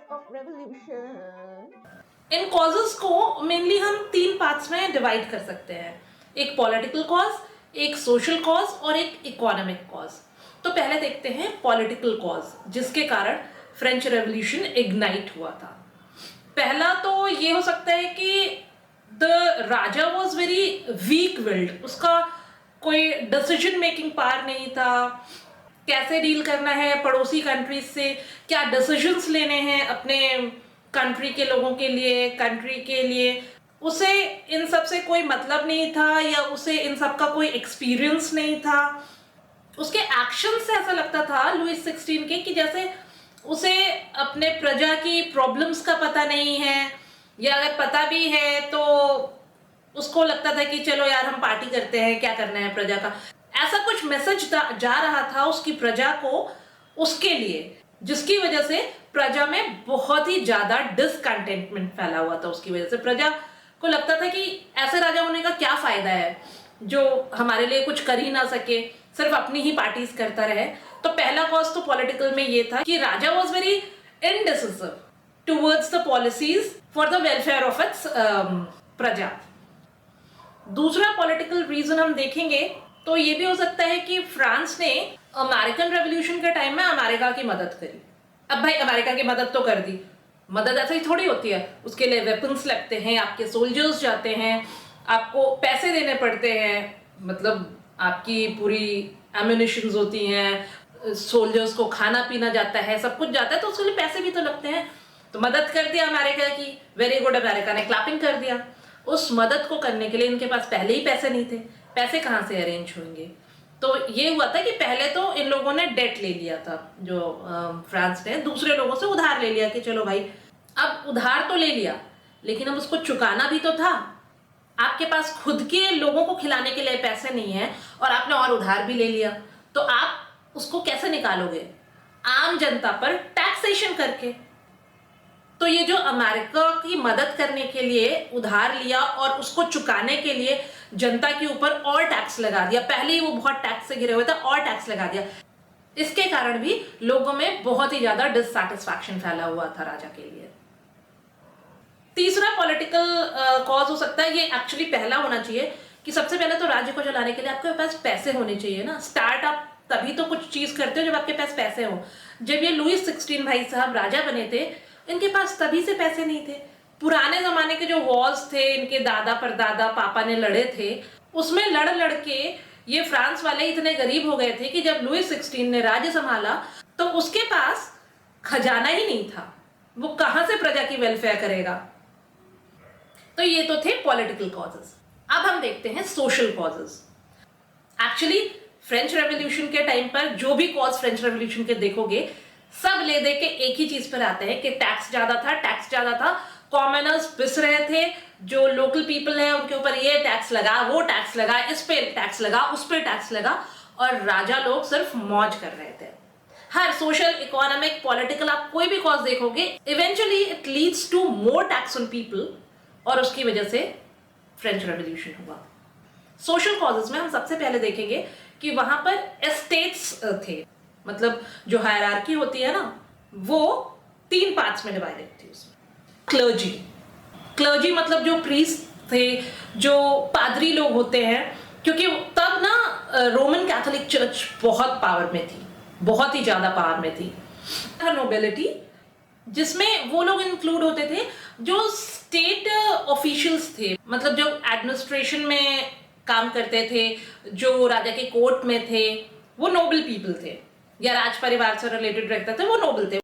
of revolution. In causes को mainly हम 3 parts में डिवाइड कर सकते हैं, एक पॉलिटिकल कॉज, एक सोशल कॉज और एक इकोनॉमिक कॉज। तो पहले देखते हैं पॉलिटिकल कॉज, जिसके कारण फ्रेंच रेवोल्यूशन इग्नाइट हुआ था। पहला तो ये हो सकता है कि the raja was very weak willed, उसका कोई डिसीजन मेकिंग पावर नहीं था, कैसे डील करना है पड़ोसी कंट्रीज से, क्या डिसीजंस लेने हैं अपने कंट्री के लोगों के लिए, कंट्री के लिए, उसे इन सब से कोई मतलब नहीं था या उसे इन सब का कोई एक्सपीरियंस नहीं था। उसके एक्शन से ऐसा लगता था लुइस 16 के कि जैसे उसे अपने प्रजा की प्रॉब्लम्स का पता नहीं है, या अगर पता भी है तो उसको लगता था कि चलो यार हम पार्टी करते हैं, क्या करना है प्रजा का। ऐसा कुछ मैसेज जा रहा था उसकी प्रजा को, उसके लिए, जिसकी वजह से प्रजा में बहुत ही ज्यादा डिसकंटेंटमेंट फैला हुआ था। उसकी वजह से प्रजा को लगता था कि ऐसे राजा होने का क्या फायदा है जो हमारे लिए कुछ कर ही ना सके, सिर्फ अपनी ही पार्टीज करता रहे। तो पहला कॉज तो पॉलिटिकल में ये था कि raja was very indecisive towards the policies for the welfare of its praja. दूसरा पॉलिटिकल रीजन हम देखेंगे तो ये भी हो सकता है कि फ्रांस ने अमेरिकन रेवोल्यूशन के टाइम में अमेरिका की मदद करी। अब भाई अमेरिका की मदद तो कर दी, मदद ऐसे ही थोड़ी होती है, उसके लिए वेपन्स लगते हैं, आपके सोल्जर्स जाते हैं, आपको पैसे देने पड़ते हैं, मतलब आपकी पूरी एम्यूनिशंस होती हैं, सोल्जर्स को खाना पीना जाता है, सब कुछ जाता है, तो उसके लिए पैसे भी तो लगते हैं। तो मदद कर दिया अमेरिका की, वेरी गुड, अमेरिका ने क्लैपिंग कर दिया। उस मदद को करने के लिए इनके पास पहले ही पैसे नहीं थे, पैसे कहाँ से अरेंज होंगे। तो ये हुआ था कि पहले तो इन लोगों ने डेट ले लिया था, जो फ्रांस ने दूसरे लोगों से उधार ले लिया कि चलो भाई, अब उधार तो ले लिया लेकिन अब उसको चुकाना भी तो था। आपके पास खुद के लोगों को खिलाने के लिए पैसे नहीं है और आपने और उधार भी ले लिया, तो आप उसको कैसे निकालोगे? आम जनता पर टैक्सेशन करके। तो ये जो अमेरिका की मदद करने के लिए उधार लिया और उसको चुकाने के लिए जनता के ऊपर और टैक्स लगा दिया, पहले ही वो बहुत टैक्स से घिरे हुए थे, और टैक्स लगा दिया, इसके कारण भी लोगों में बहुत ही ज्यादा डिससैटिस्फैक्शन फैला हुआ था राजा के लिए। तीसरा पॉलिटिकल कॉज हो सकता है, ये एक्चुअली पहला होना चाहिए कि सबसे पहले तो राज्य को चलाने के लिए आपके पास पैसे होने चाहिए ना। स्टार्टअप तभी तो कुछ चीज करते हो जब आपके पास पैसे हो। जब ये लुइस 16 भाई साहब राजा बने थे, इनके पास तभी से पैसे नहीं थे। पुराने जमाने के जो वॉर्स थे, इनके दादा परदादा पापा ने लड़े थे, उसमें लड़ लड़ के ये फ्रांस वाले इतने गरीब हो गए थे कि जब लुइस 16 ने राज्य संभाला तो उसके पास खजाना ही नहीं था, वो कहां से प्रजा की वेलफेयर करेगा। तो ये तो थे पॉलिटिकल कॉजेस। अब हम देखते हैं social causes. Actually French revolution के टाइम पर जो भी कॉज फ्रेंच रेवोल्यूशन के देखोगे, सब ले दे के एक ही चीज पर आते हैं कि टैक्स ज्यादा था, टैक्स ज्यादा था, कॉमनर्स पिस रहे थे, जो लोकल पीपल है उनके ऊपर ये टैक्स लगा, वो टैक्स लगा, इस पे टैक्स लगा, उस पे टैक्स लगा, और राजा लोग सिर्फ मौज कर रहे थे। हर सोशल, इकोनॉमिक, पॉलिटिकल आप कोई भी कॉज देखोगे, eventually it leads to more tax on people, और उसकी वजह से फ्रेंच रेवोल्यूशन हुआ। सोशल कॉजेस में हम सबसे पहले देखेंगे कि वहां पर एस्टेट्स थे, मतलब जो हायरार्की होती है ना, वो 3 पार्ट्स में डिवाइडेड थी। उसमें क्लर्जी, क्लर्जी मतलब जो प्रीस्ट थे, जो पादरी लोग होते हैं, क्योंकि तब ना रोमन कैथोलिक चर्च बहुत पावर में थी, बहुत ही ज्यादा पावर में थी। नोबिलिटी, जिसमें वो लोग इंक्लूड होते थे जो स्टेट ऑफिशियल्स थे, मतलब जो एडमिनिस्ट्रेशन में काम करते थे, जो राजा के कोर्ट में थे, वो नोबल पीपल थे, या राज परिवार से रिलेटेड रहते थे, वो नोबल थे।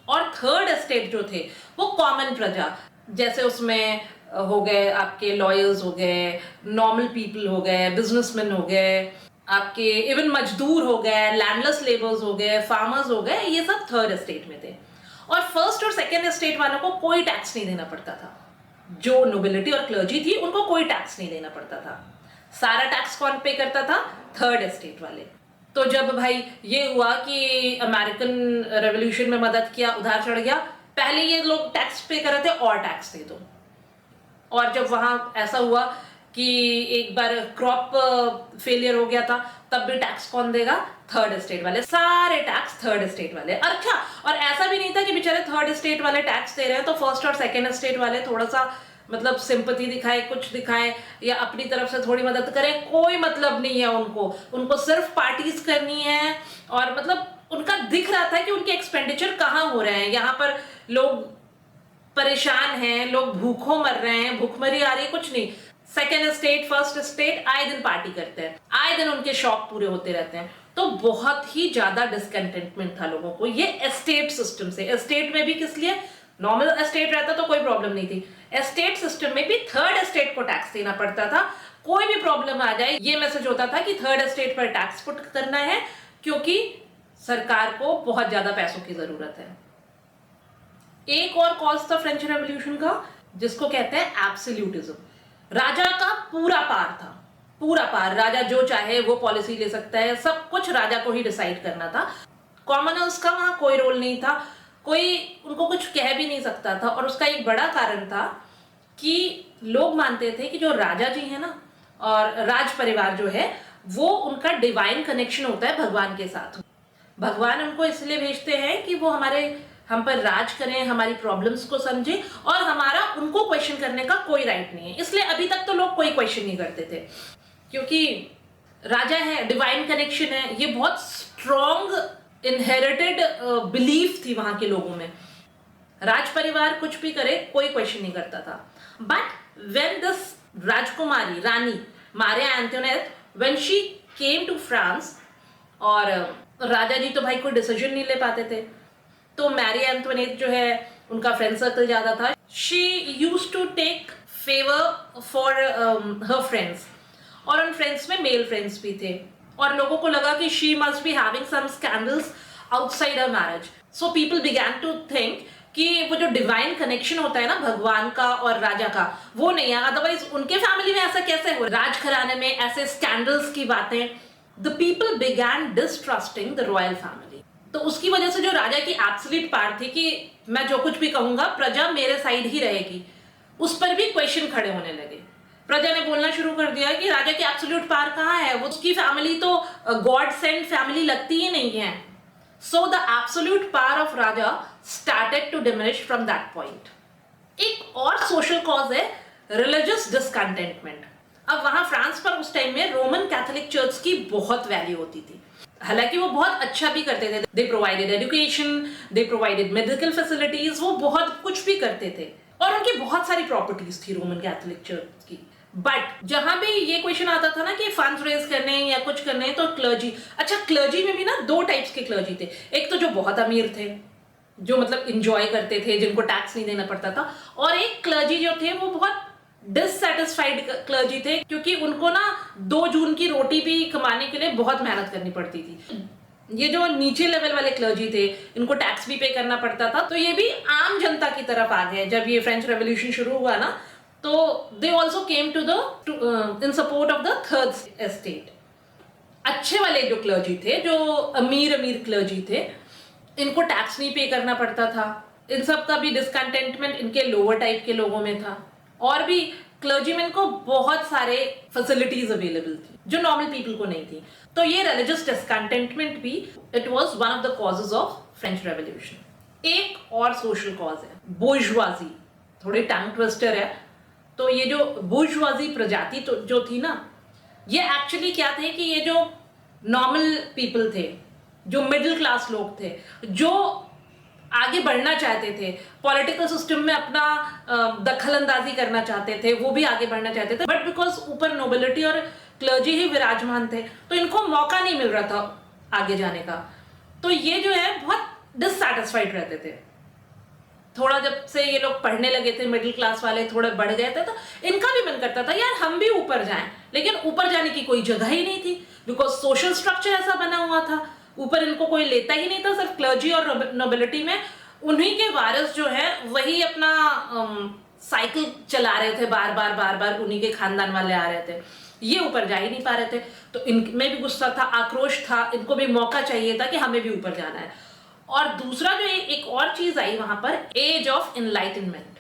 और थर्ड एस्टेट जो थे वो कॉमन प्रजा, जैसे उसमें हो गए आपके लॉयर्स हो गए, नॉर्मल पीपल हो गए, बिजनेसमैन हो गए, आपके इवन मजदूर हो गए, लैंडलेस लेबर्स हो गए, फार्मर्स हो गए, ये सब थर्ड एस्टेट में थे। और फर्स्ट और सेकेंड एस्टेट वालों को कोई टैक्स नहीं देना पड़ता था। जो नोबिलिटी और क्लर्जी थी उनको कोई टैक्स नहीं देना पड़ता था। सारा टैक्स कौन पे करता था? थर्ड एस्टेट वाले। तो जब भाई ये हुआ कि अमेरिकन रेवोल्यूशन में मदद किया, उधार चढ़ गया, पहले ये लोग टैक्स पे कर रहे थे और टैक्स दे दो। और जब वहां ऐसा हुआ कि एक बार क्रॉप फेलियर हो गया था, तब भी टैक्स कौन देगा? थर्ड स्टेट वाले, सारे टैक्स थर्ड स्टेट वाले। अच्छा, और ऐसा भी नहीं था कि बेचारे थर्ड स्टेट वाले टैक्स दे रहे हैं तो फर्स्ट और सेकेंड स्टेट वाले थोड़ा सा मतलब सिंपैथी दिखाए, कुछ दिखाए या अपनी तरफ से थोड़ी मदद करें, कोई मतलब नहीं है उनको सिर्फ पार्टीज करनी है। और मतलब उनका दिख रहा था कि उनके एक्सपेंडिचर कहाँ हो रहे हैं। यहाँ पर लोग परेशान हैं, लोग भूखों मर रहे हैं, भूखमरी आ रही है, कुछ नहीं। सेकेंड स्टेट फर्स्ट स्टेट आए दिन पार्टी करते हैं, आए दिन उनके शौक पूरे होते रहते हैं। तो बहुत ही ज्यादा डिसकंटेंटमेंट था लोगों को ये एस्टेट सिस्टम से। एस्टेट में भी किस लिए? नॉर्मल एस्टेट रहता तो कोई प्रॉब्लम नहीं थी, एस्टेट सिस्टम में भी थर्ड एस्टेट को टैक्स देना पड़ता था। कोई भी प्रॉब्लम आ जाए ये मैसेज होता था कि थर्ड एस्टेट पर टैक्स पुट करना है, क्योंकि सरकार को बहुत ज्यादा पैसों की जरूरत है। एक और कॉज था फ्रेंच रेवोल्यूशन का, जिसको कहते हैं एब्सोल्यूटिज्म। राजा का पूरा पार था, पूरा पार। राजा जो चाहे वो पॉलिसी ले सकता है, सब कुछ राजा को ही डिसाइड करना था। कॉमनर्स का वहां कोई रोल नहीं था, कोई उनको कुछ कह भी नहीं सकता था। और उसका एक बड़ा कारण था कि लोग मानते थे कि जो राजा जी है ना, और राज परिवार जो है, वो उनका डिवाइन कनेक्शन होता है भगवान के साथ। भगवान उनको इसलिए भेजते हैं कि वो हम पर राज करें, हमारी प्रॉब्लम्स को समझे, और हमारा उनको क्वेश्चन करने का कोई राइट नहीं है। इसलिए अभी तक तो लोग कोई क्वेश्चन नहीं करते थे, क्योंकि राजा है, डिवाइन कनेक्शन है। ये बहुत स्ट्रॉन्ग इनहेरिटेड बिलीफ थी वहां के लोगों में। राज परिवार कुछ भी करे, कोई क्वेश्चन नहीं करता था। But when this rajkumari rani Maria Antoinette, when she came to France, और राजा जी तो भाई कोई डिसीजन नहीं ले पाते थे, तो मैरी एंटोनेट जो है, उनका फ्रेंड सर्कल ज्यादा था। She used to take favour for her friends, और उन फ्रेंड्स में मेल फ्रेंड्स भी थे। और लोगों को लगा कि she must be having some scandals outside her marriage. So people began to think कि वो जो डिवाइन कनेक्शन होता है ना भगवान का और राजा का, वो नहीं है। अदरवाइज उनके फैमिली में ऐसा कैसे हो, राज घराने में ऐसे स्कैंडल्स की बातें। The people began distrusting the royal family. तो उसकी वजह से जो राजा की एब्सोल्यूट पावर थी कि मैं जो कुछ भी कहूंगा प्रजा मेरे साइड ही रहेगी, उस पर भी क्वेश्चन खड़े होने लगे। प्रजा ने बोलना शुरू कर दिया कि राजा की एब्सोल्यूट पावर कहाँ है, वो उसकी फैमिली तो गॉड सेंड फैमिली लगती ही नहीं है। So the absolute power of raja started to diminish from that point. एक और सोशल कॉज है रिलीजियस डिसकंटेंटमेंट। अब वहां फ्रांस पर उस टाइम में रोमन कैथोलिक चर्च की बहुत वैल्यू होती थी। हालांकि वो बहुत अच्छा भी करते थे, दे प्रोवाइडेड एजुकेशन, दे प्रोवाइडेड मेडिकल फैसिलिटीज, वो बहुत कुछ भी करते थे, और उनकी बहुत सारी प्रॉपर्टीज थी रोमन कैथोलिक चर्च की। बट जहां भी ये क्वेश्चन आता था ना कि फंड्स रेज करने या कुछ करने, तो क्लर्जी, अच्छा क्लर्जी में भी ना दो टाइप्स के क्लर्जी थे। एक तो जो बहुत अमीर थे, जो मतलब इंजॉय करते थे, जिनको टैक्स नहीं देना पड़ता था, और एक क्लर्जी जो थे वो बहुत डिससेटिस्फाइड क्लर्जी थे, क्योंकि उनको ना 2 जून की रोटी भी कमाने के लिए बहुत मेहनत करनी पड़ती थी। ये जो नीचे लेवल वाले क्लर्जी थे, इनको टैक्स भी पे करना पड़ता था, तो ये भी आम जनता की तरफ आ गए। जब ये फ्रेंच रेवोल्यूशन शुरू हुआ ना, तो they also came to the in support of the third estate. अच्छे वाले जो क्लर्जी थे, जो अमीर क्लर्जी थे, इनको टैक्स नहीं पे करना पड़ता था। इन सब का भी डिसकंटेंटमेंट इनके लोअर टाइप के लोगों में था। और भी क्लर्जीमैन को बहुत सारे फैसिलिटीज अवेलेबल थी जो नॉर्मल पीपल को नहीं थी। तो ये रिलीजियस डिसकंटेंटमेंट भी it was one of the causes of French revolution. एक और सोशल कॉज है बुर्जुआजी, थोड़ी टंग ट्विस्टर है। तो ये जो बुर्जुआजी प्रजाति तो जो थी ना, ये एक्चुअली क्या थे कि ये जो नॉर्मल पीपल थे, जो मिडिल क्लास लोग थे, जो आगे बढ़ना चाहते थे, पॉलिटिकल सिस्टम में अपना दखल अंदाजी करना चाहते थे, वो भी आगे बढ़ना चाहते थे, बट बिकॉज ऊपर नोबिलिटी और क्लर्जी ही विराजमान थे, तो इनको मौका नहीं मिल रहा था आगे जाने का। तो ये जो है बहुत डिससैटिस्फाइड रहते थे। थोड़ा जब से ये लोग पढ़ने लगे थे, मिडिल क्लास वाले थोड़े बढ़ गए थे, तो इनका भी मन करता था यार हम भी ऊपर जाएं, लेकिन ऊपर जाने की कोई जगह ही नहीं थी, बिकॉज सोशल स्ट्रक्चर ऐसा बना हुआ था, ऊपर इनको कोई लेता ही नहीं था। सिर्फ क्लर्जी और नोबिलिटी में उन्हीं के वारिस जो है वही अपना साइकिल चला रहे थे, बार बार उन्हीं के खानदान वाले आ रहे थे, ये ऊपर जा ही नहीं पा रहे थे। तो इनमें भी गुस्सा था, आक्रोश था, इनको भी मौका चाहिए था कि हमें भी ऊपर जाना है। और दूसरा जो एक और चीज आई वहां पर, एज ऑफ इनलाइटनमेंट।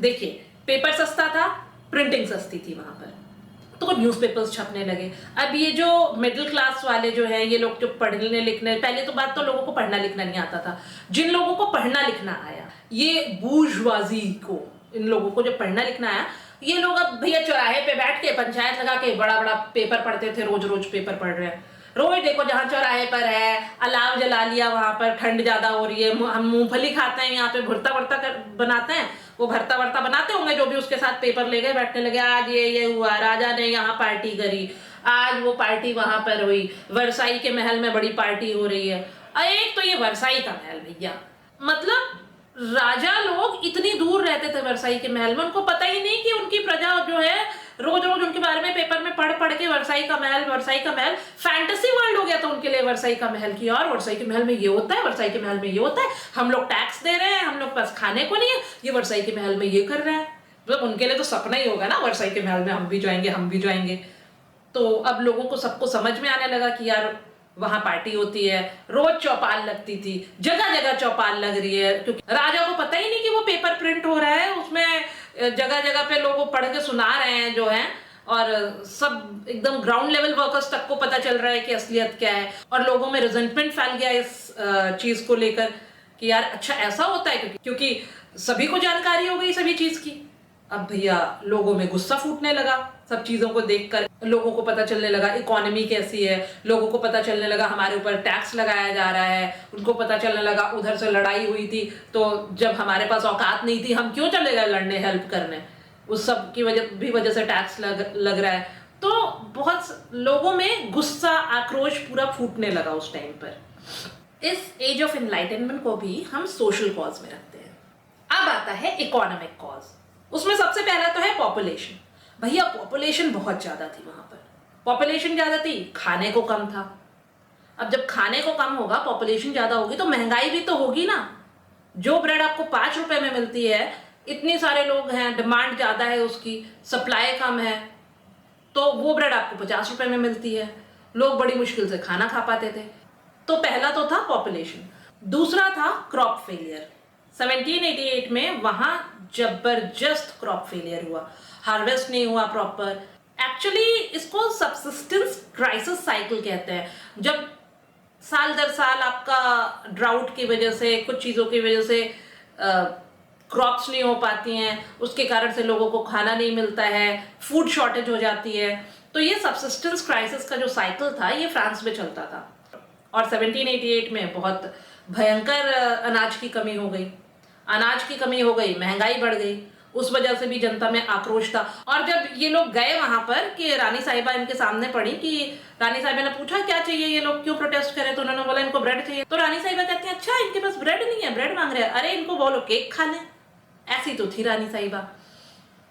देखिए पेपर सस्ता था, प्रिंटिंग सस्ती थी वहां पर, तो न्यूज़पेपर्स छपने लगे। अब ये जो मिडिल क्लास वाले जो है, ये लोग जो पढ़ने लिखने, पहले तो बात तो लोगों को पढ़ना लिखना नहीं आता था, जिन लोगों को पढ़ना लिखना आया, ये बूर्जुआजी को, इन लोगों को जब पढ़ना लिखना आया, ये लोग अब भैया चौराहे पे बैठ के पंचायत लगा के बड़ा बड़ा पेपर पढ़ते थे, रोज रोज पेपर पढ़ रहे हैं। रोज देखो जहाँ चौराहे पर है, अलाव जला लिया, वहां पर ठंड ज्यादा हो रही है, हम मूंगफली खाते हैं, यहाँ पे भुरता वर्ता बनाते हैं, वो भरता वर्ता बनाते होंगे जो भी, उसके साथ पेपर ले गए, बैठने लगे, आज ये हुआ, राजा ने यहाँ पार्टी करी, आज वो पार्टी वहां पर हुई, वर्साई के महल में बड़ी पार्टी हो रही है। एक तो ये वर्साई का महल भैया, मतलब राजा लोग इतनी दूर रहते थे वर्साई के महल में, उनको पता ही नहीं कि उनकी प्रजा जो है रोज रोज उनके बारे में पेपर में पढ़ पढ़ के वर्साई का महल फैंटेसी वर्ल्ड हो गया था उनके लिए। वर्साई का महल की, और वर्साई के महल में ये होता है, वर्साई के महल में ये होता है, हम लोग टैक्स दे रहे हैं, हम लोग पास खाने को नहीं है, ये वर्साई के महल में ये कर रहे हैं। मतलब उनके लिए तो सपना ही होगा ना, वर्साई के महल में हम भी जाएंगे। तो अब लोगों को सबको समझ में आने लगा कि यार वहां पार्टी होती है, रोज चौपाल लगती थी, जगह जगह चौपाल लग रही है, क्योंकि राजा को पता ही नहीं कि वो पेपर प्रिंट हो रहा है, उसमें जगह जगह पे लोगों पढ़ के सुना रहे हैं जो है, और सब एकदम ग्राउंड लेवल वर्कर्स तक को पता चल रहा है कि असलियत क्या है, और लोगों में रिजेंटमेंट फैल गया इस चीज को लेकर कि यार अच्छा ऐसा होता है, क्योंकि सभी को जानकारी हो गई सभी चीज की। अब भैया लोगों में गुस्सा फूटने लगा, सब चीजों को देखकर लोगों को पता चलने लगा इकोनॉमी कैसी है, लोगों को पता चलने लगा हमारे ऊपर टैक्स लगाया जा रहा है, उनको पता चलने लगा उधर से लड़ाई हुई थी, तो जब हमारे पास औकात नहीं थी हम क्यों चले गए लड़ने, हेल्प करने, उस सब की वजह से टैक्स लग रहा है। तो बहुत लोगों में गुस्सा आक्रोश पूरा फूटने लगा उस टाइम पर। इस एज ऑफ एनलाइटनमेंट को भी हम सोशल कॉज में रखते हैं। अब आता है इकोनॉमिक कॉज, उसमें सबसे पहला तो है पॉपुलेशन। भैया पॉपुलेशन बहुत ज्यादा थी वहां पर, पॉपुलेशन ज्यादा थी, खाने को कम था। अब जब खाने को कम होगा, पॉपुलेशन ज्यादा होगी, तो महंगाई भी तो होगी ना। जो ब्रेड आपको 5 रुपए में मिलती है, इतने सारे लोग हैं, डिमांड ज्यादा है उसकी, सप्लाई कम है, तो वो ब्रेड आपको 50 रुपए में मिलती है, लोग बड़ी मुश्किल से खाना खा पाते थे। तो पहला तो था पॉपुलेशन। दूसरा था क्रॉप फेलियर। 1788 में वहां जबरदस्त क्रॉप फेलियर हुआ, हार्वेस्ट नहीं हुआ प्रॉपर। एक्चुअली इसको सबसिस्टेंस क्राइसिस साइकिल कहते हैं, जब साल दर साल आपका ड्राउट की वजह से, कुछ चीजों की वजह से क्रॉप्स नहीं हो पाती हैं, उसके कारण से लोगों को खाना नहीं मिलता है, फूड शॉर्टेज हो जाती है। तो ये सबसिस्टेंस क्राइसिस का जो साइकिल था, ये फ्रांस में चलता था, और 1788 में बहुत भयंकर अनाज की कमी हो गई, महंगाई बढ़ गई, उस वजह से भी जनता में आक्रोश था। और जब ये लोग गए वहां पर कि रानी साहिबा इनके सामने पड़ी, कि रानी साहिबा ने पूछा क्या चाहिए, ये लोग क्यों प्रोटेस्ट करे, तो उन्होंने बोला इनको ब्रेड चाहिए। तो रानी साहिबा कहती है अच्छा इनके पास ब्रेड नहीं है, ब्रेड मांग रहे हैं, अरे इनको बोलो केक खा लें। ऐसी तो थी रानी साहिबा।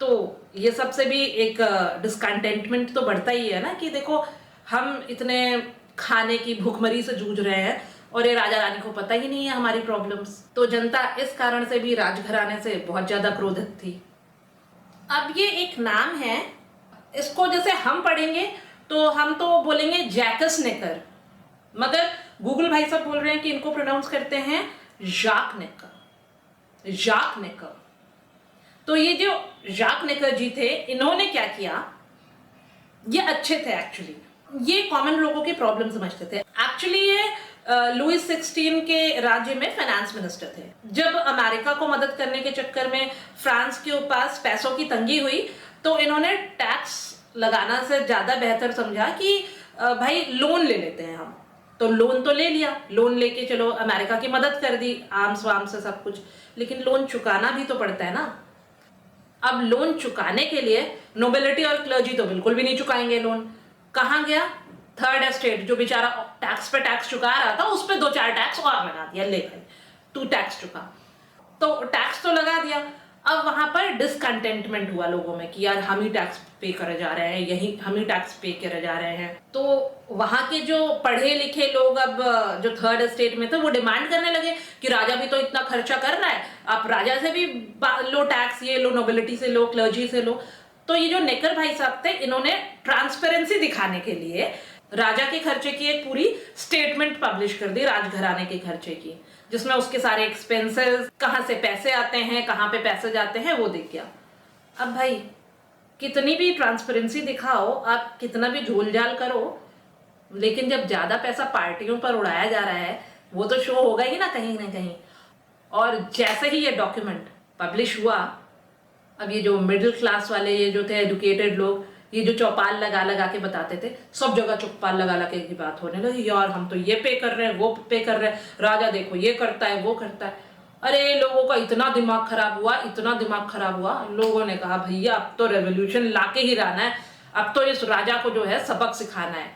तो ये सबसे भी एक डिस्कंटेंटमेंट तो बढ़ता ही है ना, कि देखो हम इतने खाने की भूखमरी से जूझ रहे हैं और ये राजा रानी को पता ही नहीं है हमारी प्रॉब्लम्स। तो जनता इस कारण से भी राजघराने से बहुत ज्यादा क्रोधित थी। अब ये एक नाम है, इसको जैसे हम पढ़ेंगे तो हम तो बोलेंगे जैकस नेकर, मगर गूगल भाई साहब बोल रहे हैं कि इनको प्रोनाउंस करते हैं जाक नेकर। तो ये जो जाक नेकर जी थे, इन्होंने क्या किया, ये अच्छे थे एक्चुअली, ये कॉमन लोगों की प्रॉब्लम समझते थे। एक्चुअली ये लुइस 16 के राज्य में फाइनेंस मिनिस्टर थे। जब अमेरिका को मदद करने के चक्कर में फ्रांस के पास पैसों की तंगी हुई, तो इन्होंने टैक्स लगाना से ज्यादा बेहतर समझा कि भाई लोन ले लेते हैं हम। तो लोन तो ले लिया, लोन लेके चलो अमेरिका की मदद कर दी, आर्म्स वार्म्स से सब कुछ, लेकिन लोन चुकाना भी तो पड़ता है ना। अब लोन चुकाने के लिए नोबिलिटी और क्लर्जी तो बिल्कुल भी नहीं चुकाएंगे लोन। कहाँ गया, थर्ड एस्टेट जो बेचारा टैक्स पे टैक्स चुका रहा था, उस पे 2-4 टैक्स और लगा दिया, ले भाई तू टैक्स चुका। तो टैक्स तो लगा दिया। अब वहां पर डिसकंटेंटमेंट हुआ लोगों में कि यार हम ही टैक्स पे करे जा रहे हैं, यही हम ही टैक्स पे करे जा रहे हैं। तो वहां के जो पढ़े लिखे लोग, अब जो थर्ड एस्टेट में थे, वो डिमांड करने लगे कि राजा भी तो इतना खर्चा कर रहा है, आप राजा से भी लो टैक्स, ये लो नोबिलिटी से लो, क्लर्जी से लो। तो ये जो नेकर भाई साहब थे, इन्होंने ट्रांसपेरेंसी दिखाने के लिए राजा के खर्चे की एक पूरी स्टेटमेंट पब्लिश कर दी, राजघराने के खर्चे की, जिसमें उसके सारे एक्सपेंसेस, कहां से पैसे आते हैं, कहां पे पैसे जाते हैं, वो दिख गया। अब भाई कितनी भी ट्रांसपेरेंसी दिखाओ, आप कितना भी झोल झाल करो, लेकिन जब ज्यादा पैसा पार्टियों पर उड़ाया जा रहा है वो तो शो होगा ही ना कहीं। और जैसे ही ये डॉक्यूमेंट पब्लिश हुआ, अब ये जो मिडिल क्लास वाले, ये जो थे एजुकेटेड लोग, ये जो चौपाल लगा लगा के बताते थे, सब जगह चौपाल लगा लगा के की बात होने लगी, यार हम तो ये पे कर रहे हैं, वो पे कर रहे हैं, राजा देखो ये करता है वो करता है। अरे लोगों का इतना दिमाग खराब हुआ, इतना दिमाग खराब हुआ, लोगों ने कहा भैया अब तो रेवोल्यूशन लाके ही रहना है, अब तो इस राजा को जो है सबक सिखाना है,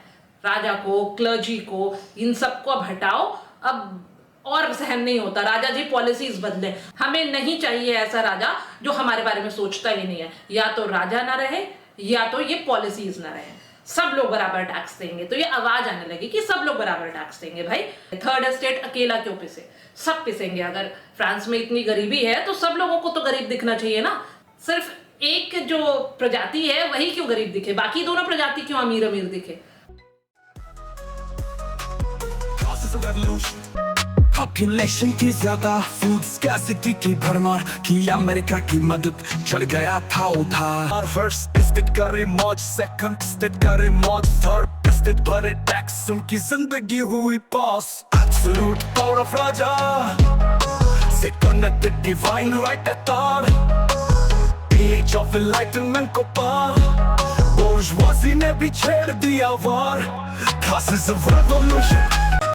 राजा को, क्लर्जी को, इन सबको अब हटाओ, अब और सहन नहीं होता, राजा जी पॉलिसीज बदले, हमें नहीं चाहिए ऐसा राजा जो हमारे बारे में सोचता ही नहीं है, या तो राजा ना रहे या तो ये पॉलिसीज ना रहे, सब लोग बराबर टैक्स देंगे। तो ये आवाज आने लगी कि सब लोग बराबर टैक्स देंगे। भाई थर्ड एस्टेट अकेला क्यों पिसे, सब पिसेंगे। अगर फ्रांस में इतनी गरीबी है तो सब लोगों को तो गरीब दिखना चाहिए ना, सिर्फ एक जो प्रजाति है वही क्यों गरीब दिखे, बाकी दोनों प्रजाति क्यों अमीर अमीर दिखे। पॉपुलेशन की ज्यादा, फूड स्कैर्सिटी की भरमार की, अमेरिका की मदद चल गया था उधार। फर्स्ट स्टेट करे मौज, सेकंड स्टेट करे मौज, थर्ड स्टेट भरे टैक्स, उनकी जिंदगी हुई पास। एब्सोल्यूट पावर ऑफ राजा से connected divine right at the age of enlightenment को पार, बोर्जवाजी ने भी छेड़ दिया वार। Causes of revolution